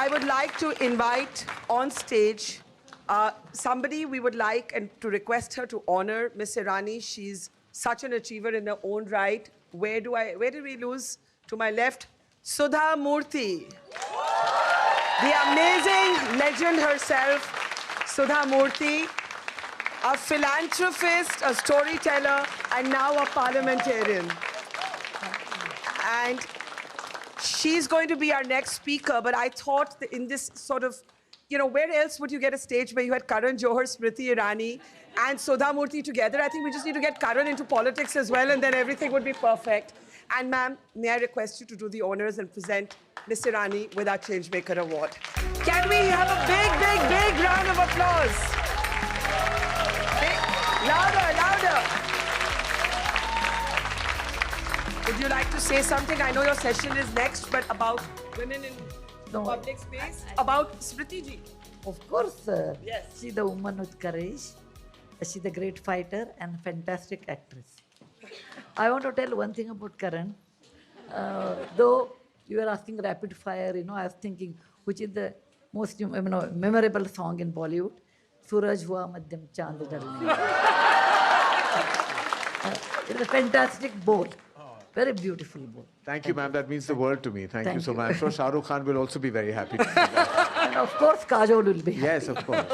I would like to invite on stage somebody we would like and to request her to honor Miss Irani. She's such an achiever in her own right. Where did we lose? To my left, Sudha Murty. The amazing legend herself, Sudha Murty, a philanthropist, a storyteller, and now a parliamentarian. And she's going to be our next speaker, but I thought that in this sort of, where else would you get a stage where you had Karan Johar, Smriti Irani, and Sudha Murty together? I think we just need to get Karan into politics as well, and then everything would be perfect. And ma'am, may I request you to do the honors and present Miss Irani with our Changemaker Award. Can we have a big, big, big round of applause? Louder, louder. Would you like to say something? I know your session is next, but about women in public space, about Smriti ji. Of course, yes. She's the woman with courage. She's a great fighter and fantastic actress. I want to tell one thing about Karan. Though you were asking rapid fire, I was thinking, which is the most memorable song in Bollywood? Suraj hua madhyam chand dalne. It's a fantastic bowl. Very beautiful bowl. Thank you, ma'am. That means the world to me. Thank you so much. I'm sure Shah Rukh Khan will also be very happy to see that. And of course, Kajol will be happy. Yes, of course.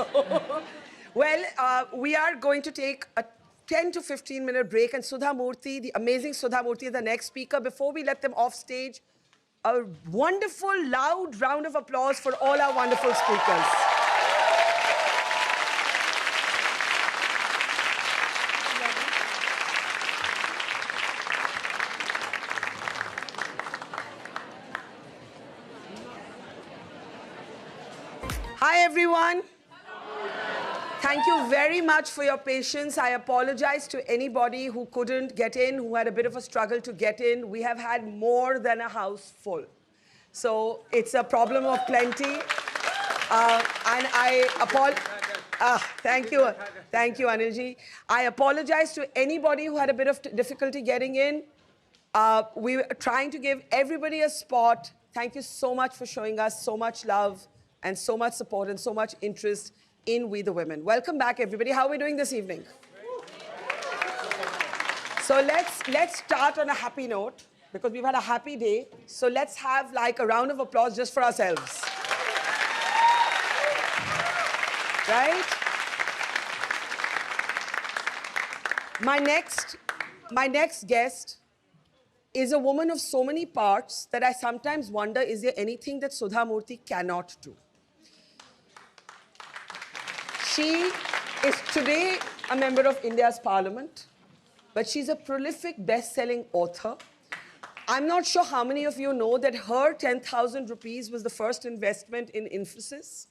Well, we are going to take a 10 to 15 minute break, and Sudha Murty, the amazing Sudha Murty, is the next speaker. Before we let them off stage, a wonderful, loud round of applause for all our wonderful speakers. Hi, everyone. Thank you very much for your patience. I apologize to anybody who couldn't get in, who had a bit of a struggle to get in. We have had more than a house full. So it's a problem of plenty. And I apologize. Thank you. Thank you, Anilji. I apologize to anybody who had a bit of difficulty getting in. We were trying to give everybody a spot. Thank you so much for showing us so much love and so much support and so much interest in We the Women. Welcome back, everybody. How are we doing this evening? So let's start on a happy note, because we've had a happy day. So let's have like a round of applause just for ourselves. Right? My next guest is a woman of so many parts that I sometimes wonder, is there anything that Sudha Murty cannot do? She is today a member of India's parliament, but she's a prolific best-selling author. I'm not sure how many of you know that her 10,000 rupees was the first investment in Infosys.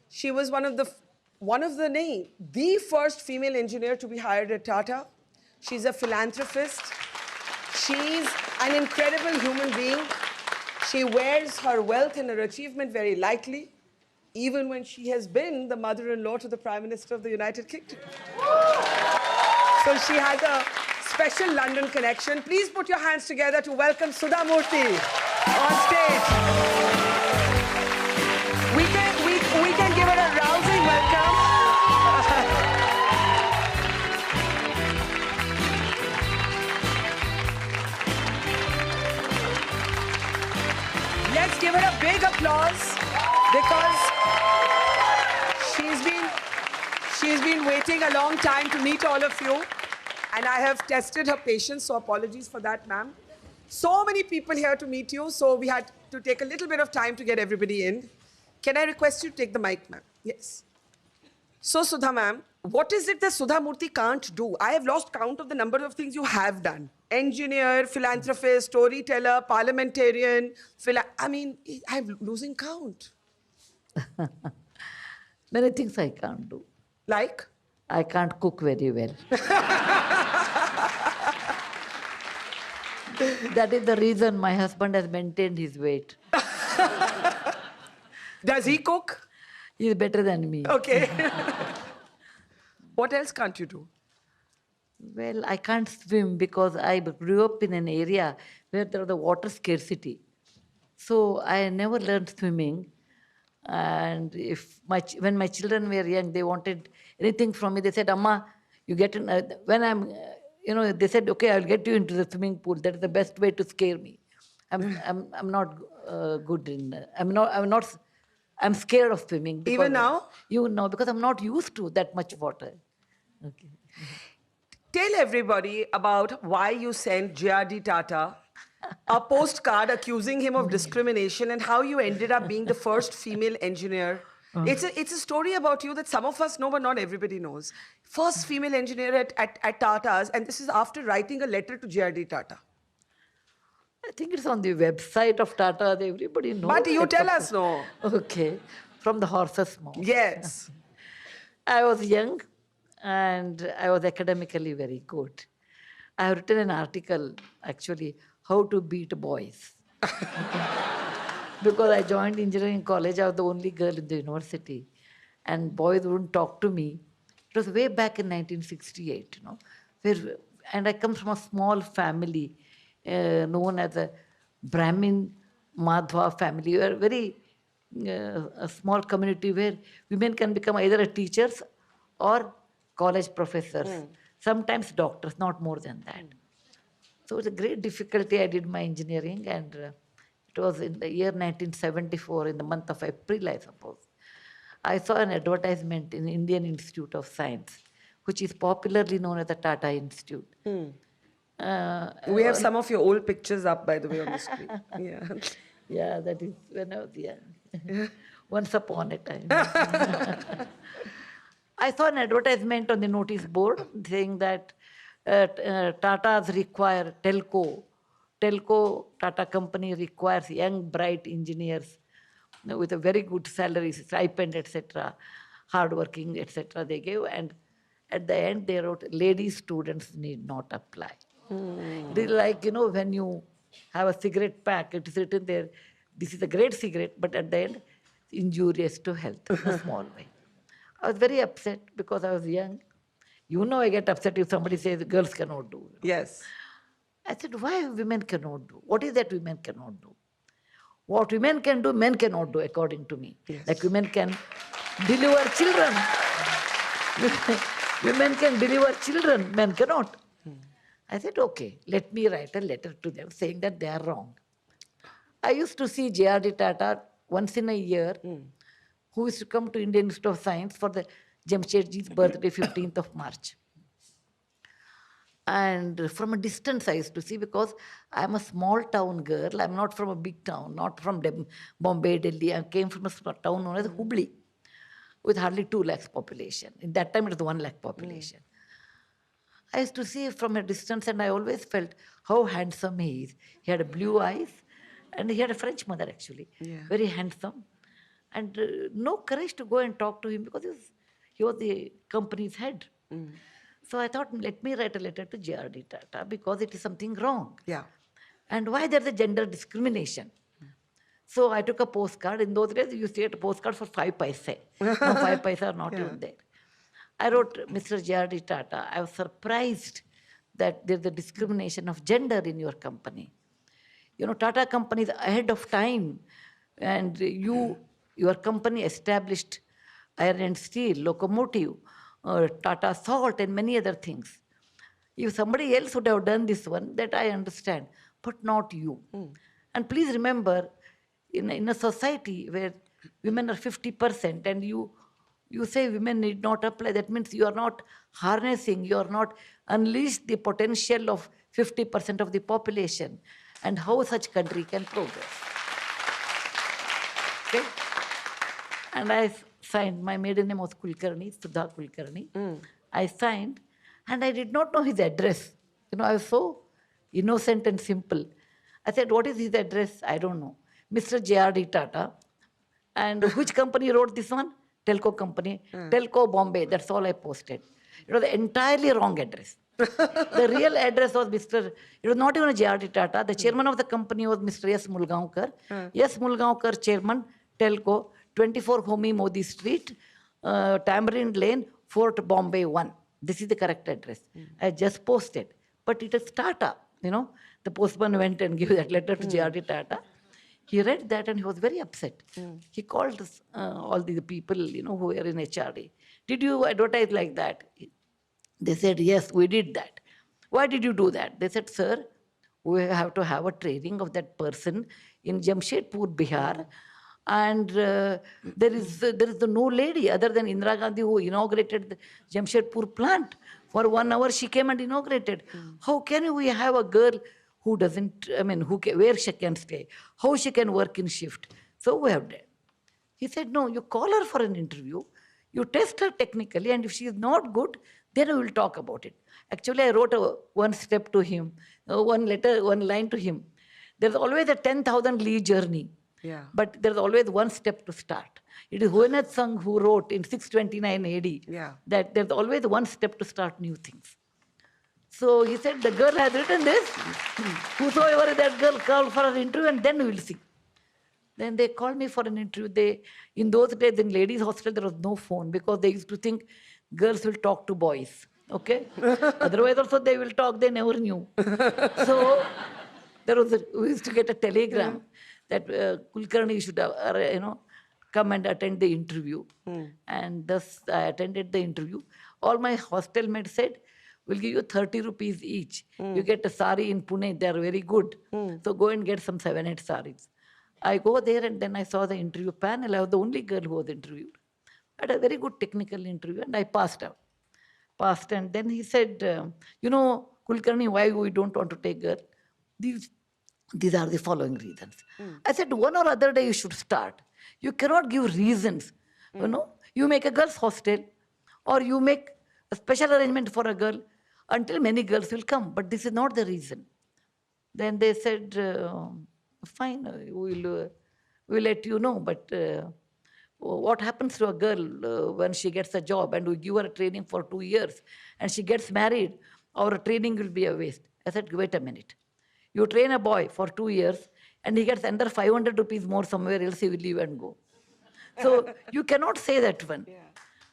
She was the first female engineer to be hired at Tata. She's a philanthropist. She's an incredible human being. She wears her wealth and her achievement very lightly, even when she has been the mother-in-law to the Prime Minister of the United Kingdom. So she has a special London connection. Please put your hands together to welcome Sudha Murty on stage. We can give her a rousing welcome. Let's give her a big applause, because she's been waiting a long time to meet all of you, and I have tested her patience, so apologies for that, ma'am. So many people here to meet you, so we had to take a little bit of time to get everybody in. Can I request you to take the mic, ma'am? Yes. So, Sudha, ma'am, what is it that Sudha Murty can't do? I have lost count of the number of things you have done. Engineer, philanthropist, storyteller, parliamentarian, I'm losing count. Many things I can't do. Like? I can't cook very well. That is the reason my husband has maintained his weight. Does he cook? He's better than me. Okay. What else can't you do? Well, I can't swim because I grew up in an area where there was a water scarcity. So I never learned swimming. And when my children were young, they wanted anything from me. They said, "Amma, you get in." When they said, "Okay, I'll get you into the swimming pool. That is the best way to scare me." I'm not good in. I'm not. I'm scared of swimming. Because Even now? Because I'm not used to that much water. Okay. Tell everybody about why you sent JRD Tata a postcard accusing him of discrimination and how you ended up being the first female engineer. It's a story about you that some of us know, but not everybody knows. First female engineer at Tata's, and this is after writing a letter to JRD Tata. I think it's on the website of Tata. Everybody knows. But you tell us, no. Okay. From the horse's mouth. Yes. I was young and I was academically very good. I have written an article, actually, how to beat boys. Because I joined engineering college, I was the only girl in the university. And boys wouldn't talk to me. It was way back in 1968, and I come from a small family known as a Brahmin Madhva family. We are very a small community where women can become either teachers or college professors, sometimes doctors, not more than that. So it's a great difficulty. I did my engineering, and it was in the year 1974, in the month of April, I suppose. I saw an advertisement in Indian Institute of Science, which is popularly known as the Tata Institute. We have some of your old pictures up, by the way, on the screen. Yeah. Yeah, that is when I was young. Once upon a time. I saw an advertisement on the notice board saying that Tata's require TELCO. TELCO, Tata company, requires young, bright engineers with a very good salary, stipend, etc., hardworking, etc. they gave. And at the end, they wrote, lady students need not apply. It is like, when you have a cigarette pack, it is written there, this is a great cigarette, but at the end, injurious to health in a small way. I was very upset because I was young. I get upset if somebody says girls cannot do. Yes. I said, why women cannot do? What is that women cannot do? What women can do, men cannot do, according to me. Yes. Like women can deliver children. Women can deliver children, men cannot. I said, okay, let me write a letter to them saying that they are wrong. I used to see JRD Tata once in a year, who used to come to Indian Institute of Science for the Jamshedji's birthday, 15th of March. And from a distance I used to see, because I'm a small town girl. I'm not from a big town, not from Bombay, Delhi. I came from a small town known as Hubli, with hardly 2 lakhs population. In that time, it was 1 lakh population. I used to see from a distance, and I always felt how handsome he is. He had blue eyes, and he had a French mother, actually. Yeah. Very handsome. And no courage to go and talk to him, because he was the company's head. So I thought, let me write a letter to JRD Tata, because it is something wrong. Yeah. And why there's a gender discrimination. So I took a postcard. In those days, you used to get a postcard for 5 paise. Now 5 paise are not even there. I wrote, Mr. JRD Tata, I was surprised that there's a discrimination of gender in your company. Tata company is ahead of time. And your company established iron and steel, locomotive, Tata Salt, and many other things. If somebody else would have done this one, that I understand, but not you. And please remember, in a society where women are 50%, and you say women need not apply, that means you are not harnessing, you are not unleashed the potential of 50% of the population, and how such country can progress. Okay? And I signed, my maiden name was Kulkarni, Sudha Kulkarni. I signed, and I did not know his address. I was so innocent and simple. I said, what is his address? I don't know. Mr. JRD Tata. And which company wrote this one? TELCO company. TELCO Bombay. That's all I posted. It was the entirely wrong address. The real address was it was not even a JRD Tata. The chairman of the company was Mr. S. Mulgaonkar. S. Mulgaonkar, chairman, TELCO, 24 Homi Modi Street, Tamarind Lane, Fort Bombay 1. This is the correct address. I just posted. But it is Tata, The postman went and gave that letter to JRD Tata. He read that and he was very upset. He called all the people, who were in HRD. Did you advertise like that? They said, yes, we did that. Why did you do that? They said, sir, we have to have a training of that person in Jamshedpur, Bihar. And there is no lady other than Indira Gandhi who inaugurated the Jamshedpur plant. For 1 hour, she came and inaugurated. How can we have a girl who doesn't, where she can stay, how she can work in shift? So we have done. He said, no, you call her for an interview, you test her technically, and if she is not good, then we will talk about it. Actually, I wrote one step to him, one line to him. There's always a 10,000 li journey. Yeah. But there's always one step to start. It is Huenat Sangh who wrote in 629 AD that there's always one step to start new things. So he said, the girl has written this. Whosoever that girl, call for an interview and then we will see. Then they called me for an interview. In those days, in ladies' hostel, there was no phone because they used to think girls will talk to boys. Okay? Otherwise also they will talk, they never knew. So we used to get a telegram that Kulkarni should come and attend the interview. And thus I attended the interview. All my hostel mates said, we'll give you 30 rupees each. You get a sari in Pune, they're very good. So go and get some 7-8 saris. I go there and then I saw the interview panel. I was the only girl who was interviewed. I had a very good technical interview and I passed out. And then he said, Kulkarni, why we don't want to take girl? These are the following reasons. I said, one or other day you should start. You cannot give reasons. You make a girls' hostel or you make a special arrangement for a girl until many girls will come. But this is not the reason. Then they said, fine, we'll let you know. But what happens to a girl when she gets a job and we give her a training for 2 years and she gets married, our training will be a waste. I said, wait a minute. You train a boy for 2 years and he gets under 500 rupees more somewhere else, he will leave and go. So you cannot say that one.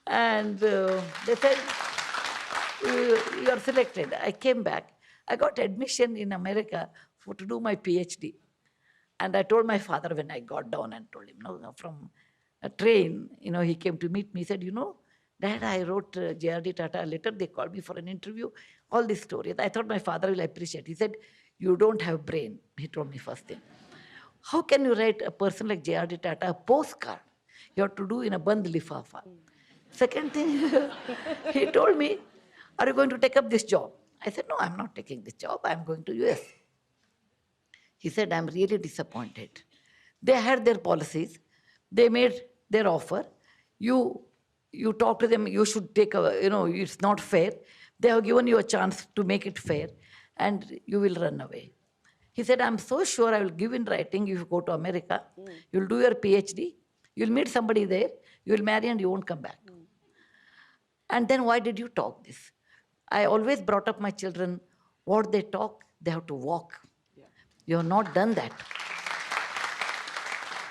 And they said, you are selected. I came back. I got admission in America to do my PhD. And I told my father when I got down and told him, from a train, he came to meet me. He said, Dad, I wrote JRD Tata a letter. They called me for an interview. All these stories. I thought my father will appreciate. He said, you don't have brain. He told me first thing. How can you write a person like JRD Tata a postcard? You have to do in a band lifafa. Second thing, he told me, are you going to take up this job? I said, no, I'm not taking this job. I'm going to US. He said, I'm really disappointed. They had their policies. They made their offer. You talk to them, you should take it's not fair. They have given you a chance to make it fair and you will run away. He said, I'm so sure I will give in writing if you go to America. You'll do your PhD. You'll meet somebody there. You'll marry and you won't come back. And then why did you talk this? I always brought up my children, what they talk, they have to walk. You have not done that.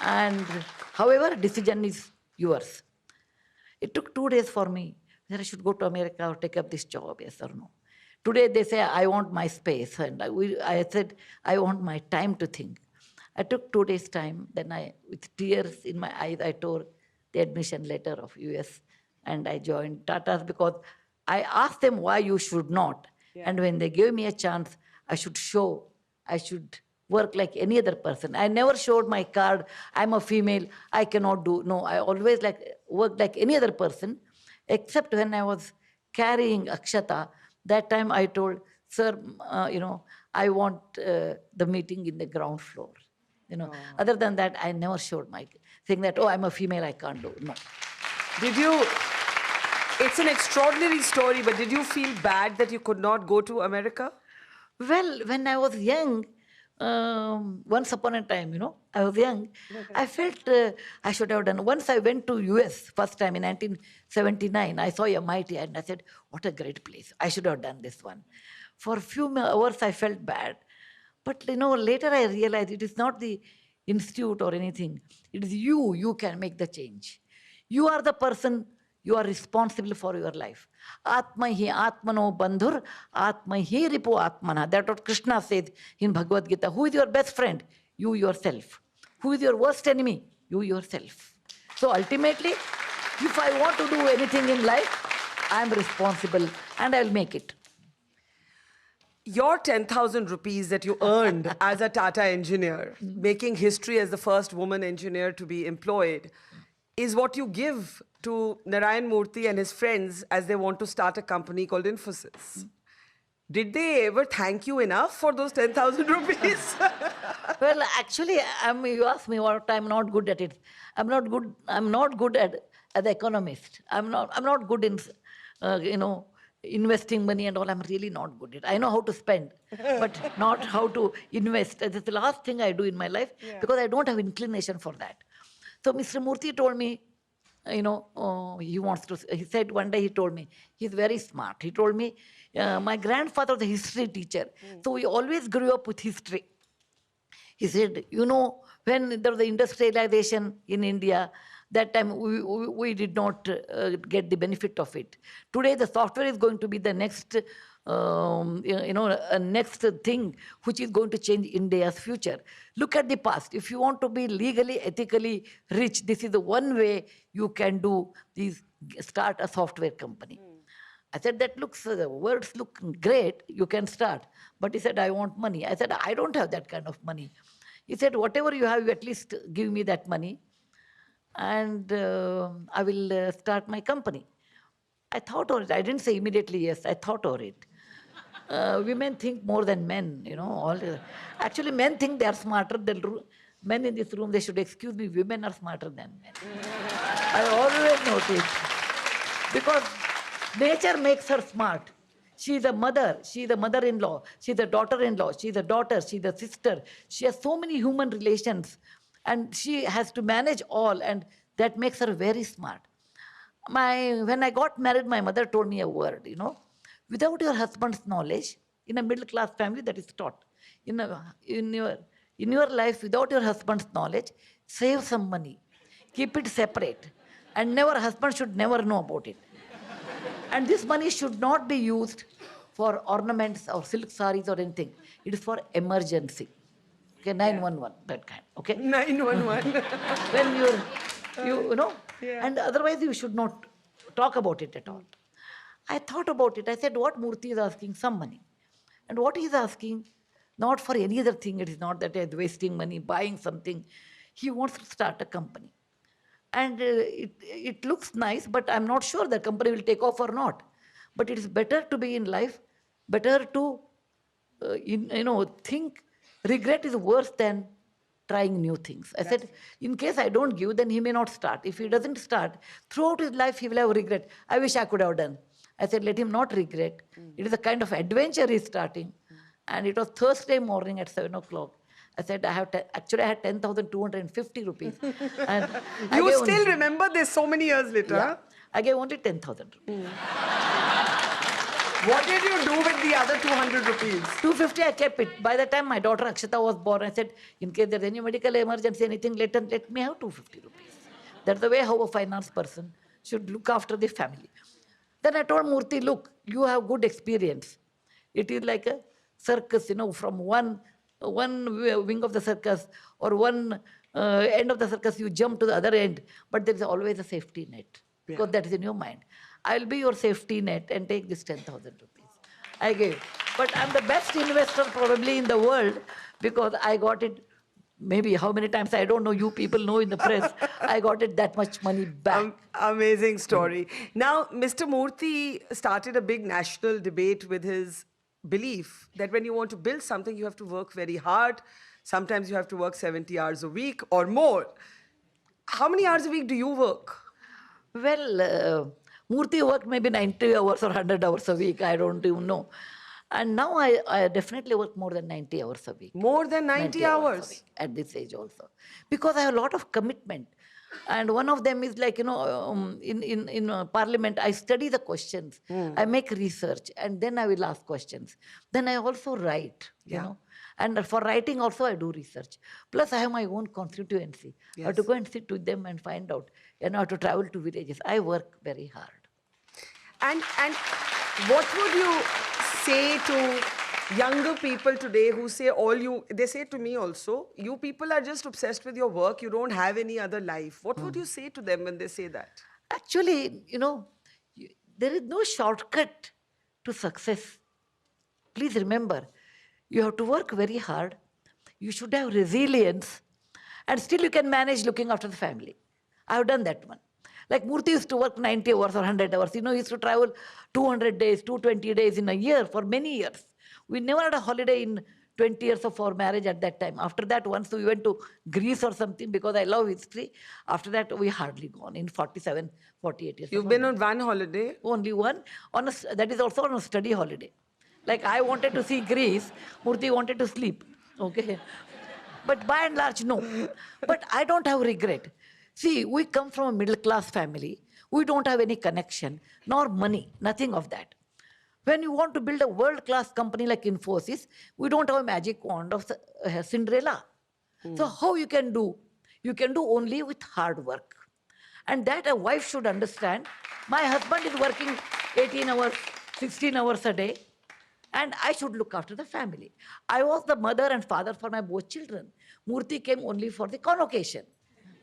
And however, decision is yours. It took 2 days for me that I should go to America or take up this job, yes or no. Today they say, I want my space. And I said, I want my time to think. I took 2 days' time. Then with tears in my eyes, I tore the admission letter of US. And I joined Tata's because I asked them why you should not. And when they gave me a chance, I should work like any other person. I never showed my card, I'm a female, I cannot do. No, I always worked like any other person, except when I was carrying Akshata. That time I told, sir, I want the meeting in the ground floor. Other than that, I never showed my saying that, I'm a female, I can't do. No. Did you, it's an extraordinary story, but did you feel bad that you could not go to America? Well, when I was young, once upon a time, I was young, I felt I should have done. Once I went to US first time in 1979, I saw MIT and I said, what a great place. I should have done this one. For a few hours, I felt bad. But, later I realized it is not the institute or anything. It is you can make the change. You are the person, you are responsible for your life. Atma hi atmano bandhur, atma hi ripu atmana. That's what Krishna said in Bhagavad Gita. Who is your best friend? You yourself. Who is your worst enemy? You yourself. So ultimately, if I want to do anything in life, I am responsible and I will make it. Your 10,000 rupees that you earned as a Tata engineer, making history as the first woman engineer to be employed, is what you give to Narayan Murthy and his friends as they want to start a company called Infosys. Did they ever thank you enough for those 10,000 rupees? Well, actually, you asked me what I'm not good at it. I'm not good at as an economist. I'm not good in, investing money and all. I'm really not good at it. I know how to spend, but not how to invest. That's the last thing I do in my life because I don't have inclination for that. So Mr. Murthy told me, he said one day, he told me, he's very smart. He told me, my grandfather was a history teacher. So we always grew up with history. He said, when there was the industrialization in India, that time we did not get the benefit of it. Today, the software is going to be the next, next thing which is going to change India's future. Look at the past. If you want to be legally, ethically rich, this is the one way you can do this, start a software company. I said, the words look great, you can start. But he said, I want money. I said, I don't have that kind of money. He said, whatever you have, you at least give me that money and I will start my company. I thought of it. I didn't say immediately yes. I thought of it. Women think more than men, Actually, men think they are smarter than men in this room. They should excuse me. Women are smarter than men. I always notice. Because nature makes her smart. She is a mother. She is a mother-in-law. She is a daughter-in-law. She is a daughter. She is a sister. She has so many human relations. And she has to manage all. And that makes her very smart. When I got married, my mother told me a word, Without your husband's knowledge, in a middle-class family, that is taught. In your life, without your husband's knowledge, save some money. Keep it separate. And husband should never know about it. And this money should not be used for ornaments or silk saris or anything. It is for emergency. Okay, 911, that kind. Okay? 911. When and otherwise you should not talk about it at all. I thought about it. I said, what Murthy is asking? Some money. And what he is asking, not for any other thing. It is not that he is wasting money, buying something. He wants to start a company. And it looks nice, but I'm not sure the company will take off or not. But it is better to be in life, better to, think regret is worse than trying new things. I said, in case I don't give, then he may not start. If he doesn't start, throughout his life, he will have regret. I wish I could have done. I said, let him not regret. It is a kind of adventure he's starting. And it was Thursday morning at 7 o'clock. I said, I had 10,250 rupees. And you still remember this so many years later? Yeah, I gave only 10,000 rupees. What did you do with the other 200 rupees? 250, I kept it. By the time my daughter Akshata was born, I said, in case there's any medical emergency, anything, let me have 250 rupees. That's the way how a finance person should look after the family. Then I told Murthy, look, you have good experience. It is like a circus, from one wing of the circus or one end of the circus, you jump to the other end. But there is always a safety net because that is in your mind. I'll be your safety net and take this 10,000 rupees. I gave. But I'm the best investor probably in the world because I got it maybe how many times, I don't know, you people know in the press, I got it that much money back. Amazing story. Now, Mr. Murthy started a big national debate with his belief that when you want to build something, you have to work very hard. Sometimes you have to work 70 hours a week or more. How many hours a week do you work? Well, Murthy worked maybe 90 hours or 100 hours a week. I don't even know. And now I definitely work more than 90 hours a week. More than 90 hours? A week at this age also. Because I have a lot of commitment. And one of them is like, in Parliament, I study the questions. I make research and then I will ask questions. Then I also write, you know. And for writing also I do research. Plus I have my own constituency. I have to go and sit with them and find out. And I have to travel to villages. I work very hard. And what would you say to younger people today who say they say to me also, you people are just obsessed with your work, you don't have any other life. What would you say to them when they say that? Actually, there is no shortcut to success. Please remember, you have to work very hard. You should have resilience. And still you can manage looking after the family. I have done that one. Like Murthy used to work 90 hours or 100 hours. He used to travel 200 days, 220 days in a year for many years. We never had a holiday in 20 years of our marriage at that time. After that, once we went to Greece or something because I love history. After that, we hardly gone in 47, 48 years. You've been on one holiday? Only one. That is also on a study holiday. Like I wanted to see Greece, Murthy wanted to sleep. Okay. But by and large, no. But I don't have regret. See, we come from a middle class family. We don't have any connection, nor money, nothing of that. When you want to build a world-class company like Infosys, we don't have a magic wand of Cinderella. So how you can do? You can do only with hard work. And that a wife should understand. My husband is working 18 hours, 16 hours a day. And I should look after the family. I was the mother and father for my both children. Murthy came only for the convocation.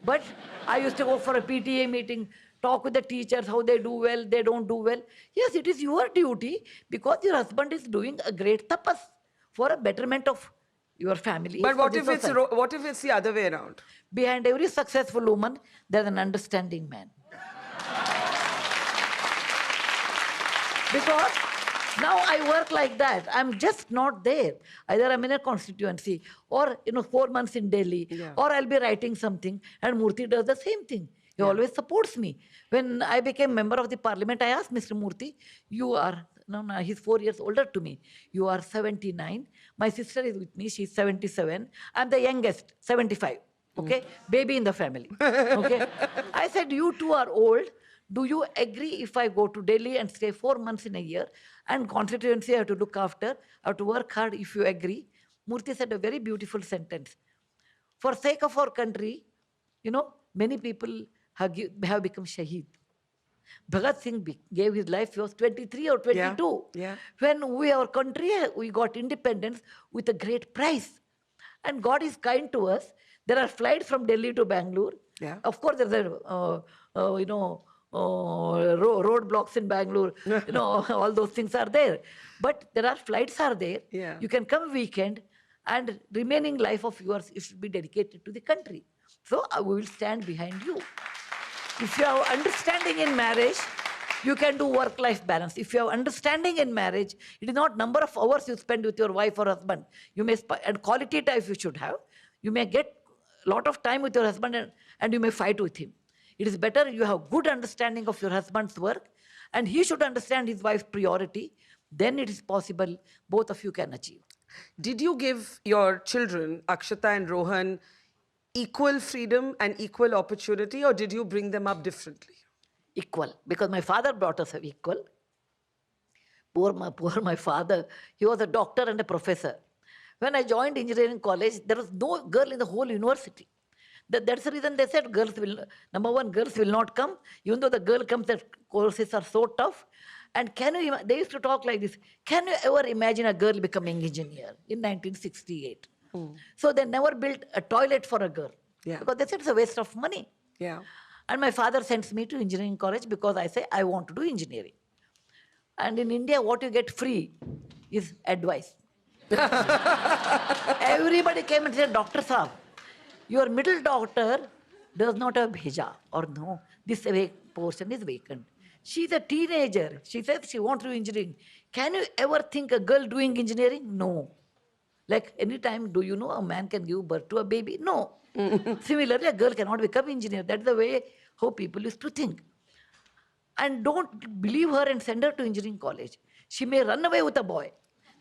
But I used to go for a PTA meeting, talk with the teachers, how they do well, they don't do well. Yes, it is your duty because your husband is doing a great tapas for a betterment of your family. But what if it's the other way around? Behind every successful woman, there's an understanding man. Because now I work like that. I'm just not there. Either I'm in a constituency or 4 months in Delhi, or I'll be writing something, and Murthy does the same thing. He always supports me. When I became member of the parliament, I asked Mr. Murthy, he's 4 years older to me. You are 79. My sister is with me. She's 77. I'm the youngest, 75. Okay? Baby in the family. Okay? I said, you two are old. Do you agree if I go to Delhi and stay 4 months in a year and constituency I have to look after, I have to work hard if you agree? Murthy said a very beautiful sentence. For sake of our country, many people have become shaheed. Bhagat Singh gave his life, he was 23 or 22. Yeah. When our country, we got independence with a great price. And God is kind to us. There are flights from Delhi to Bangalore. Yeah. Of course, there's roadblocks in Bangalore, all those things are there. But there are flights are there. Yeah. You can come weekend and remaining life of yours, you should be dedicated to the country. So we will stand behind you. If you have understanding in marriage, you can do work-life balance. If you have understanding in marriage, it is not number of hours you spend with your wife or husband. You may and quality time you should have. You may get a lot of time with your husband and you may fight with him. It is better you have good understanding of your husband's work and he should understand his wife's priority. Then it is possible both of you can achieve. Did you give your children, Akshata and Rohan, equal freedom and equal opportunity, or did you bring them up differently? Equal, because my father brought us equal. Poor my father, he was a doctor and a professor. When I joined engineering college, there was no girl in the whole university. That's the reason they said number one, girls will not come. Even though the girl comes, the courses are so tough. And they used to talk like this, can you ever imagine a girl becoming engineer in 1968? So they never built a toilet for a girl. Yeah. Because they said it's a waste of money. Yeah. And my father sends me to engineering college because I say I want to do engineering. And in India, what you get free is advice. Everybody came and said, Dr. Saab, your middle daughter does not have bheja, or no, this portion is vacant. She's a teenager. She says she wants to do engineering. Can you ever think a girl doing engineering? No. Like anytime, do you know a man can give birth to a baby? No. Similarly, a girl cannot become engineer. That's the way how people used to think. And don't believe her and send her to engineering college. She may run away with a boy.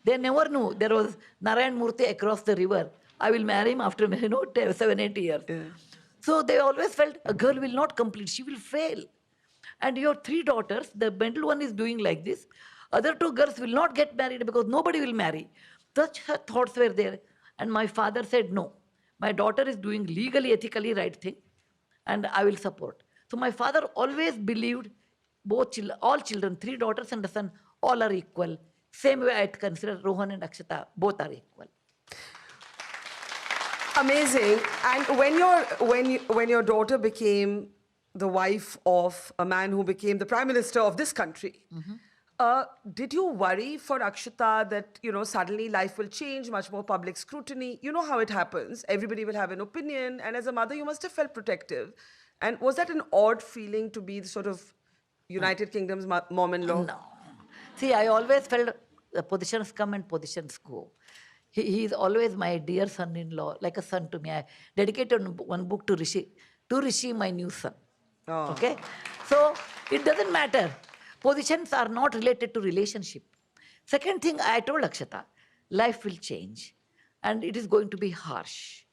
They never knew there was Narayan Murthy across the river. I will marry him after 7-8 years. Yeah. So they always felt a girl will not complete. She will fail. And your 3 daughters, the middle one is doing like this. Other 2 girls will not get married because nobody will marry. Such thoughts were there. And my father said, no, my daughter is doing legally, ethically right thing. And I will support. So my father always believed all children, 3 daughters and a son, all are equal. Same way I consider Rohan and Akshata, both are equal. Amazing. And when your daughter became the wife of a man who became the Prime Minister of this country, did you worry for Akshata that, suddenly life will change, much more public scrutiny? You know how it happens. Everybody will have an opinion. And as a mother, you must have felt protective. And was that an odd feeling to be the sort of United Kingdom's mom-in-law? No. See, I always felt the positions come and positions go. He is always my dear son-in-law, like a son to me. I dedicated one book to Rishi. To Rishi, my new son. Oh. Okay? So, it doesn't matter. Positions are not related to relationship. Second thing, I told Akshata, life will change. And it is going to be harsh.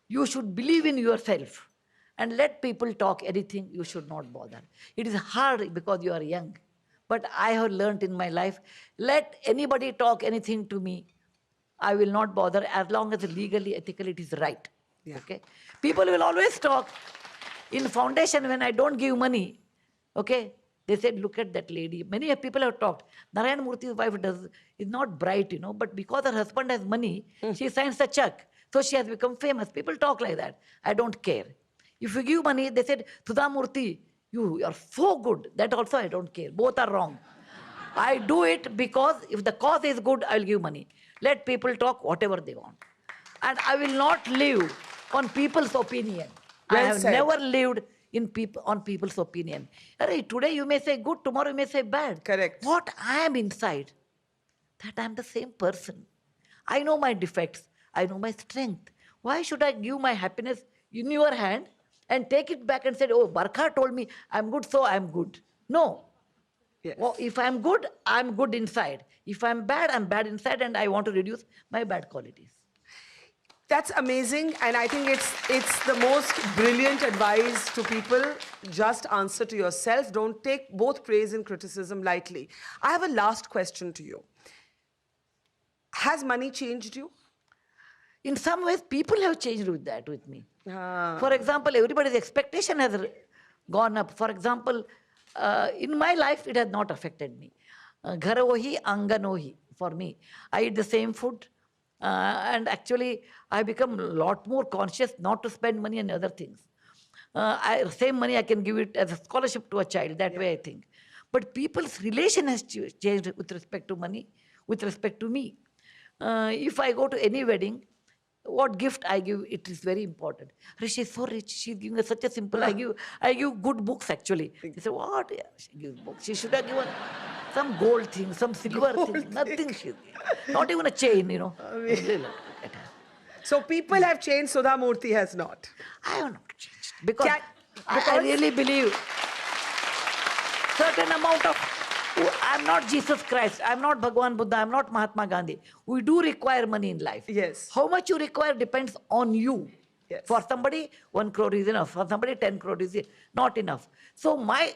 You should believe in yourself. And let people talk anything, you should not bother. It is hard because you are young. But I have learned in my life, let anybody talk anything to me. I will not bother as long as legally, ethically it is right. Yeah. Okay? People will always talk. In foundation, when I don't give money, okay, they said, look at that lady. Many people have talked. Narayana Murthy's wife is not bright, but because her husband has money, she signs a check. So she has become famous. People talk like that. I don't care. If you give money, they said, Sudha Murty, you are so good. That also I don't care. Both are wrong. I do it because if the cause is good, I will give money. Let people talk whatever they want. And I will not live on people's opinion. I have never lived on people's opinion. Today you may say good, tomorrow you may say bad. Correct. What I am inside, that I am the same person. I know my defects. I know my strength. Why should I give my happiness in your hand and take it back and say, oh, Barkha told me I'm good, so I'm good. No. Yes. Well, if I'm good inside. If I'm bad inside, and I want to reduce my bad qualities. That's amazing, and I think it's the most brilliant advice to people. Just answer to yourself. Don't take both praise and criticism lightly. I have a last question to you. Has money changed you? In some ways, people have changed with me. For example, everybody's expectation has gone up. For example, in my life, it has not affected me. Ghar ohi, angan ohi for me. I eat the same food. And actually, I become a lot more conscious not to spend money on other things. Same money, I can give it as a scholarship to a child. That way, I think. But people's relation has changed with respect to money, with respect to me. If I go to any wedding, what gift I give, it is very important. Rishi is so rich, she's giving us such a simple, I give good books actually. They say, what? Yeah, she gives books. She should have given some gold thing, some silver thing, nothing. Not even a chain, So people have changed, Sudha Murty has not. I have not changed. Because I really believe certain amount of, I'm not Jesus Christ, I'm not Bhagwan Buddha, I'm not Mahatma Gandhi. We do require money in life. Yes. How much you require depends on you. Yes. For somebody, 1 crore is enough. For somebody, 10 crore is not enough. So my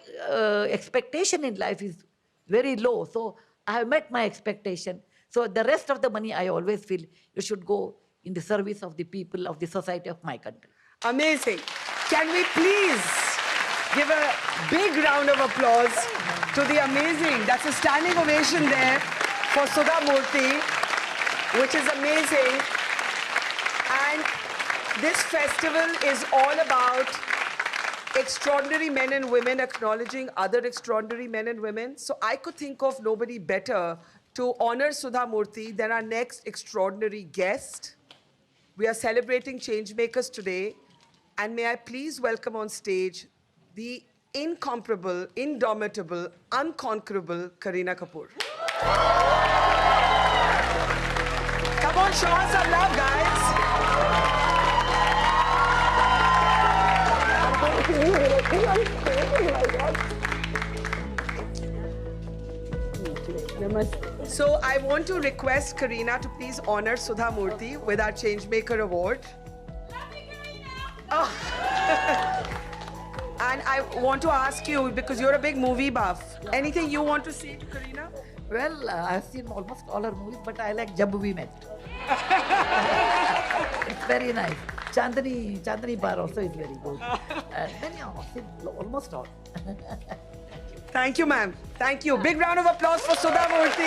expectation in life is very low. So I have met my expectation. So the rest of the money, I always feel it should go in the service of the people, of the society of my country. Amazing. Can we please give a big round of applause to the amazing, that's a standing ovation there for Sudha Murty, which is amazing. And this festival is all about extraordinary men and women acknowledging other extraordinary men and women. So I could think of nobody better to honor Sudha Murty than our next extraordinary guest. We are celebrating changemakers today. And may I please welcome on stage the incomparable, indomitable, unconquerable Kareena Kapoor. Come on, show us some love, guys. So I want to request Kareena to please honor Sudha Murty with our Changemaker Award. Oh. And I want to ask you, because you're a big movie buff, anything you want to say to Kareena? Well, I've seen almost all her movies, but I like Jab We Met. It's very nice. Chandani Bar also is very good. Many, almost all. Thank you, ma'am. Thank you. Big round of applause for Sudha Murty.